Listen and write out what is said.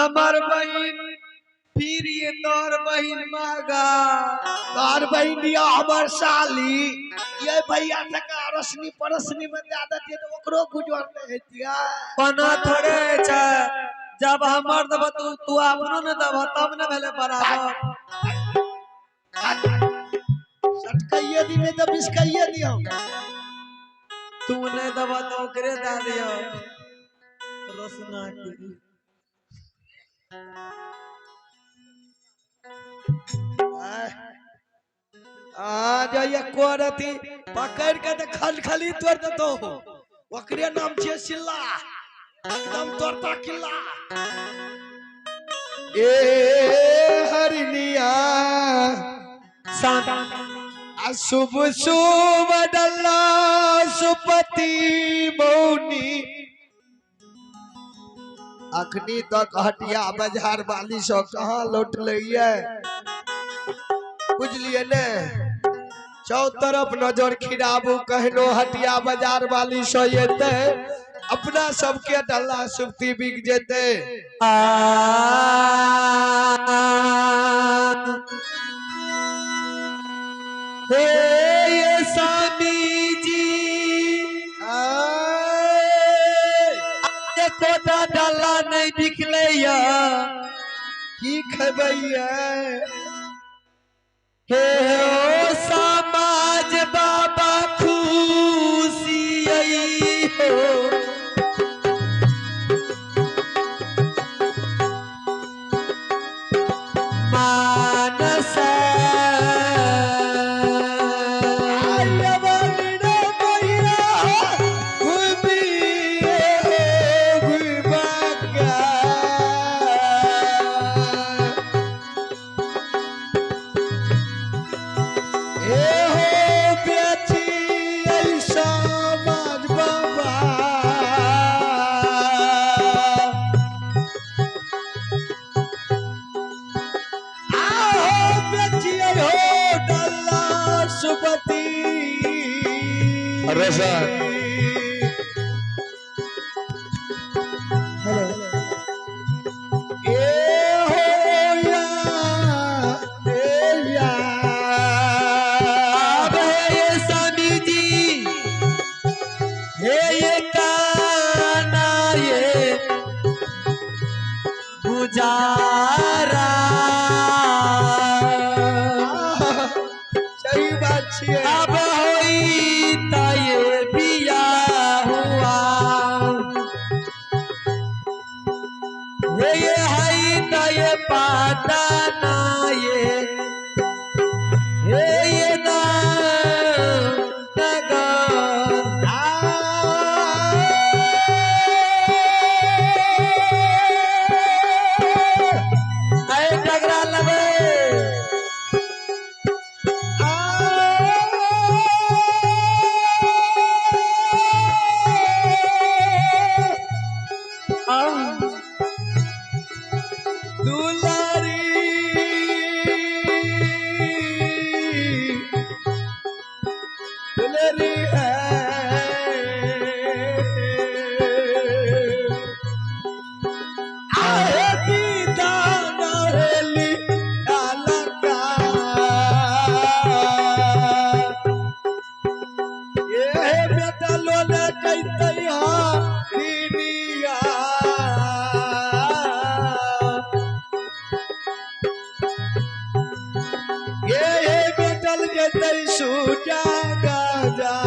हमर बहन फिर ये तोर बहन मागा तोर बहनिया हमर साली ये भैया तका रोशनी परसनी में दे देती तो ओकरो गुजर नहीं हेतिया पना थोड़े छ जब हमर दब तू अपनो न दब तब न भेले बराबर सटकइए दी में तो बिस्कइए दियो तू ने दब तो ओकरे दा दियो रोशना की जो ये कोरती पकड़ के तो खलखली तोड़ देतो ओकरे नाम छे सिल्ला एकदम तोड़ता किल्ला ए हरनिया शुभ शुभ डल्ला सुपति मौनी अखनी तक हटिया बाजार वाली सो कहाँ लौट लिये बुझलिए ने चौ तरफ नजर खिराबू कहनो हटिया बाजार वाली सो येते अपना सबके डल्ला सुपति बिक जेते हे ये स्वामी जी कोटा डाला नहीं बिकले की खबैया हे ओ समाज बाबा खुशी आई हो मानस सही बात छे अब होई त ये बिया हुआ ये है त ये पाटना ये ना सूजा गाजा